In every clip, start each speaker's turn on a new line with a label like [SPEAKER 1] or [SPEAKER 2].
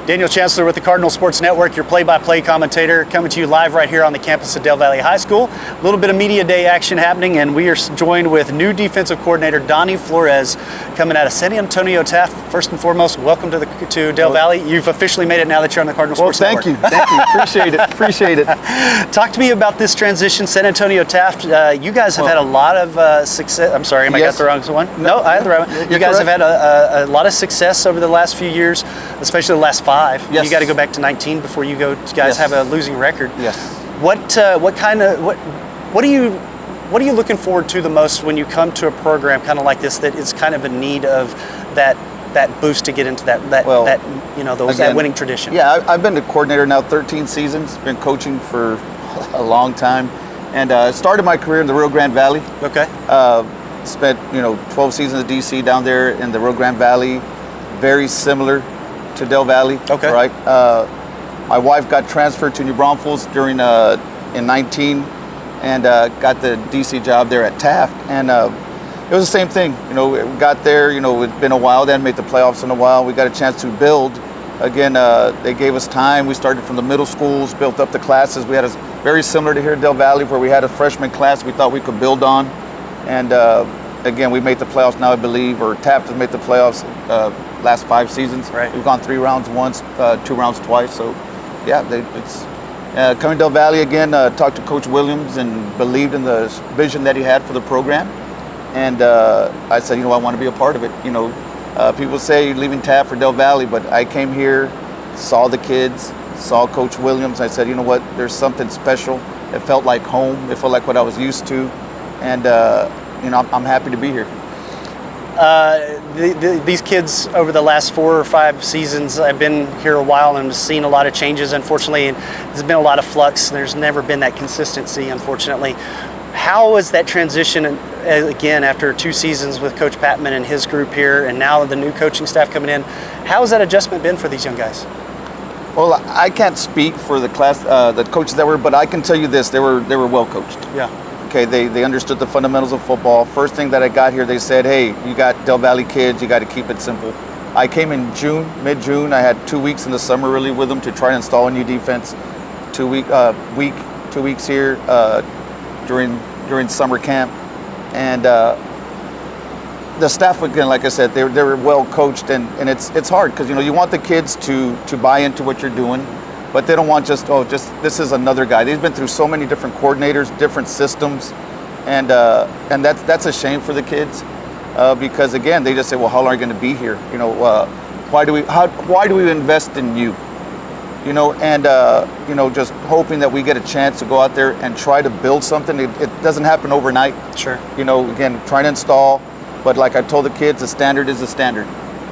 [SPEAKER 1] Daniel Chancellor with the Cardinal Sports Network, your play-by-play commentator, coming to you live right here on the campus of Del Valle High School. A little bit of media day action happening, and we are joined with new defensive coordinator Donny Flores, coming out of San Antonio Taft. First and foremost, welcome to Del Valle. You've officially made it now that you're on the Cardinal Sports Network.
[SPEAKER 2] Thank you. Appreciate it.
[SPEAKER 1] Talk to me about this transition, San Antonio Taft. You guys have had a lot of success. I'm sorry, I got the wrong one? No, I had the right one. You guys have had a lot of success over the last few years, especially the last 5.
[SPEAKER 2] Yes.
[SPEAKER 1] You got to go back to 19 before you guys have a losing record.
[SPEAKER 2] Yes.
[SPEAKER 1] What are you looking forward to the most when you come to a program kind of like this that is kind of in need of that boost to get into that winning tradition?
[SPEAKER 2] Yeah, I've been the coordinator now 13 seasons. Been coaching for a long time, and started my career in the Rio Grande Valley.
[SPEAKER 1] Okay.
[SPEAKER 2] Spent 12 seasons at DC down there in the Rio Grande Valley. Very similar to Del Valle. Okay. Right. My wife got transferred to New Braunfels in 19, and got the DC job there at Taft, and it was the same thing. We got there. It'd been a while. They hadn't made the playoffs in a while. We got a chance to build. Again, they gave us time. We started from the middle schools, built up the classes. We had very similar to here at Del Valle, where we had a freshman class we thought we could build on, and again, we made the playoffs now, I believe, or Taft has made the playoffs last 5 seasons.
[SPEAKER 1] Right.
[SPEAKER 2] We've gone 3 rounds once, 2 rounds twice. So, yeah, it's coming to Del Valle again. Talked to Coach Williams and believed in the vision that he had for the program, and I said, I want to be a part of it. People say leaving Taft for Del Valle, but I came here, saw the kids, saw Coach Williams. I said, there's something special. It felt like home. It felt like what I was used to, and I'm happy to be here.
[SPEAKER 1] These kids over the last 4 or 5 seasons, I've been here a while and seen a lot of changes, unfortunately, and there's been a lot of flux. There's never been that consistency, unfortunately. How was that transition, again, after 2 seasons with Coach Patman and his group here, and now the new coaching staff coming in? How has that adjustment been for these young guys?
[SPEAKER 2] Well, I can't speak for the class, the coaches that were, but I can tell you this: they were well coached.
[SPEAKER 1] Yeah.
[SPEAKER 2] Okay, they understood the fundamentals of football. First thing that I got here, they said, hey, you got Del Valle kids, you got to keep it simple. I came in mid-June. I had 2 weeks in the summer really with them to try and install a new defense. 2 weeks here during summer camp. And the staff, again, like I said, they were well coached, and it's hard because, you want the kids to buy into what you're doing. But they don't want just this is another guy. They've been through so many different coordinators, different systems, and that's a shame for the kids because, again, they just say, well, how long are you going to be here? Why do we invest in you? Just hoping that we get a chance to go out there and try to build something. It doesn't happen overnight.
[SPEAKER 1] Sure.
[SPEAKER 2] Again, trying to install, but like I told the kids, the standard is the standard.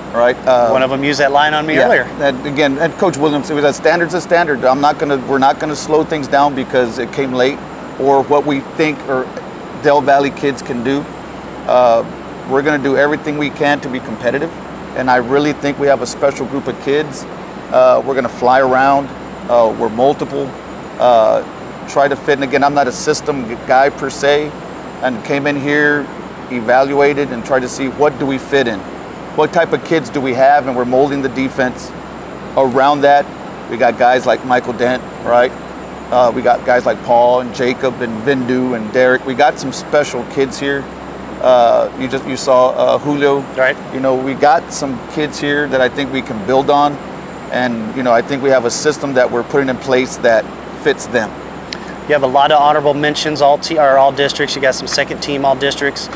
[SPEAKER 2] Right.
[SPEAKER 1] One of them used that line on me earlier.
[SPEAKER 2] And Coach Williams, it was a standard's a standard. We're not gonna slow things down because it came late, or what we think or Del Valle kids can do. We're gonna do everything we can to be competitive, and I really think we have a special group of kids. We're gonna fly around. We're multiple. Try to fit. And again, I'm not a system guy per se, and came in here, evaluated, and tried to see what do we fit in. What type of kids do we have, and we're molding the defense around that. We got guys like Michael Dent, right? We got guys like Paul and Jacob and Vindu and Derek. We got some special kids here. You saw Julio,
[SPEAKER 1] right?
[SPEAKER 2] We got some kids here that I think we can build on, and I think we have a system that we're putting in place that fits them.
[SPEAKER 1] You have a lot of honorable mentions, all districts. You got some second team all districts.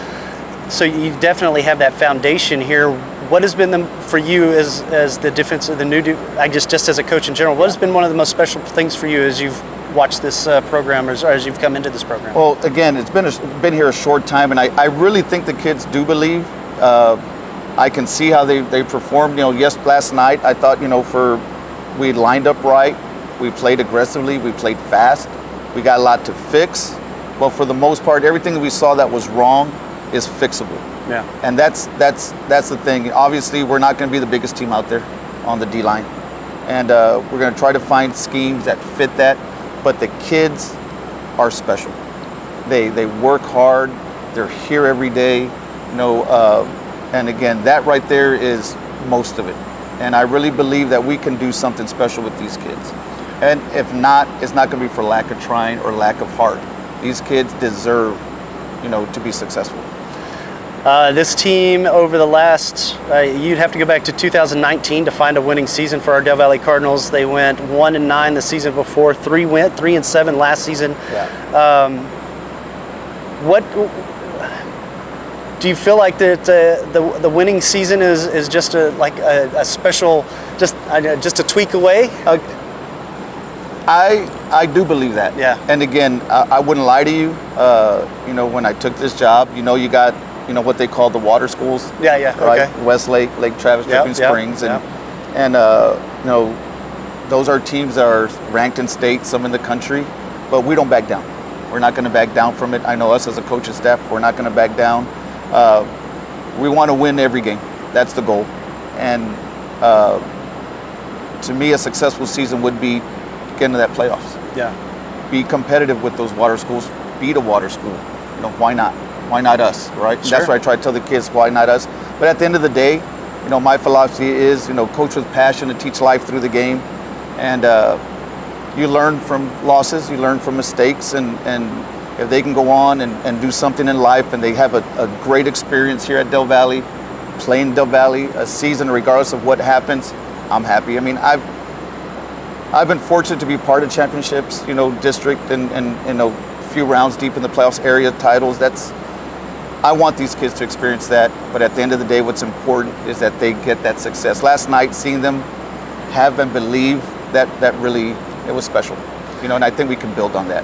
[SPEAKER 1] So you definitely have that foundation here. What has been for you as the defense of the new, just as a coach in general, what has been one of the most special things for you as you've watched this program, or as you've come into this program?
[SPEAKER 2] Well, again, it's been here a short time, and I really think the kids do believe. I can see how they performed. Last night I thought we lined up right, we played aggressively, we played fast, we got a lot to fix. Well, for the most part, everything that we saw that was wrong is fixable.
[SPEAKER 1] Yeah.
[SPEAKER 2] And that's the thing. Obviously, we're not going to be the biggest team out there on the D-line. And we're going to try to find schemes that fit that. But the kids are special. They work hard. They're here every day. And again, that right there is most of it. And I really believe that we can do something special with these kids. And if not, it's not going to be for lack of trying or lack of heart. These kids deserve, to be successful.
[SPEAKER 1] This team over the last, you'd have to go back to 2019 to find a winning season for our Del Valle Cardinals. They went 1-9 the season before, 3-7 last season.
[SPEAKER 2] Yeah.
[SPEAKER 1] What do you feel like that the winning season is just a special, just a tweak away?
[SPEAKER 2] I do believe that.
[SPEAKER 1] Yeah.
[SPEAKER 2] And again, I wouldn't lie to you. When I took this job, you got what they call the water schools.
[SPEAKER 1] Yeah.
[SPEAKER 2] Right?
[SPEAKER 1] Okay.
[SPEAKER 2] Westlake, Lake Travis, Dripping Springs, and those are teams that are ranked in state, some in the country, but we don't back down. We're not going to back down from it. I know us as a coaching staff, we're not going to back down. We want to win every game. That's the goal. And to me, a successful season would be getting to that playoffs.
[SPEAKER 1] Yeah.
[SPEAKER 2] Be competitive with those water schools. Beat a water school. Why not? Why not us, right?
[SPEAKER 1] Sure.
[SPEAKER 2] That's what I try to tell the kids, why not us? But at the end of the day, my philosophy is, coach with passion and teach life through the game. And you learn from losses, you learn from mistakes, and if they can go on and do something in life and they have a great experience here at Del Valle, playing Del Valle, a season regardless of what happens, I'm happy. I mean, I've been fortunate to be part of championships, district and a few rounds deep in the playoffs, area titles. I want these kids to experience that, but at the end of the day, what's important is that they get that success. Last night, seeing them have and believe that really, it was special, and I think we can build on that.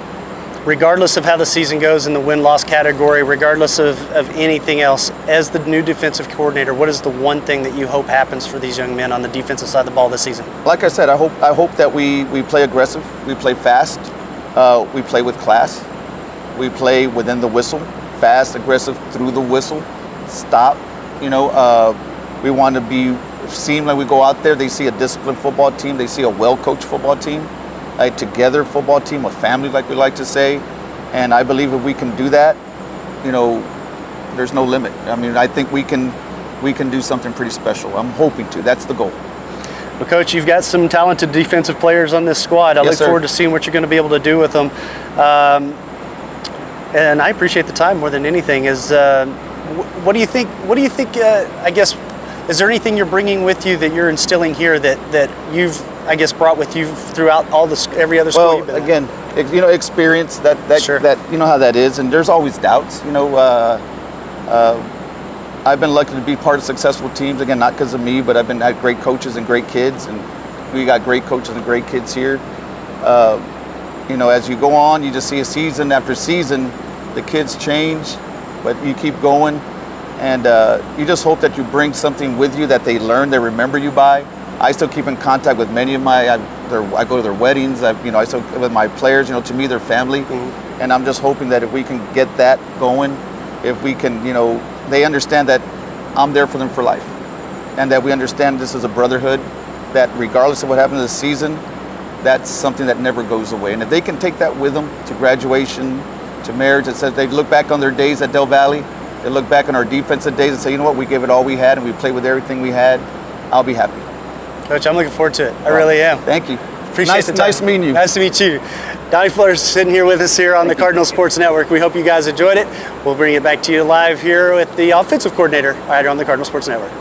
[SPEAKER 1] Regardless of how the season goes in the win-loss category, regardless of anything else, as the new defensive coordinator, what is the one thing that you hope happens for these young men on the defensive side of the ball this season?
[SPEAKER 2] Like I said, I hope that we play aggressive, we play fast, we play with class, we play within the whistle, fast, aggressive through the whistle, stop. We want to be seen when we go out there. They see a disciplined football team, they see a well-coached football team, a together football team, a family, like we like to say. And I believe if we can do that, there's no limit. I mean, I think we can do something pretty special. I'm hoping to. That's the goal.
[SPEAKER 1] Well, Coach, you've got some talented defensive players on this squad. I look forward to seeing what you're going to be able to do with them. And I appreciate the time more than anything. What do you think? I guess, is there anything you're bringing with you that you're instilling here that you've, I guess, brought with you throughout every other school you've been
[SPEAKER 2] again, at? Experience that
[SPEAKER 1] Sure.
[SPEAKER 2] that how that is, and there's always doubts. I've been lucky to be part of successful teams. Again, not because of me, but I've had great coaches and great kids, and we got great coaches and great kids here. As you go on, you just see a season after season, the kids change, but you keep going, and you just hope that you bring something with you that they learn, they remember you by. I still keep in contact with many of I go to their weddings. I still with my players. To me, they're family, and I'm just hoping that if we can get that going, if we can, they understand that I'm there for them for life, and that we understand this is a brotherhood. That regardless of what happens this season, that's something that never goes away. And if they can take that with them to graduation, to marriage, it says they look back on their days at Del Valle, they look back on our defensive days and say, what, we gave it all we had and we played with everything we had, I'll be happy.
[SPEAKER 1] Coach, I'm looking forward to it. I really am.
[SPEAKER 2] Thank you.
[SPEAKER 1] Appreciate the time.
[SPEAKER 2] Nice meeting you.
[SPEAKER 1] Nice to meet you. Donny Flores sitting here with us here on the Cardinal Sports Network. We hope you guys enjoyed it. We'll bring it back to you live here with the offensive coordinator right on the Cardinal Sports Network.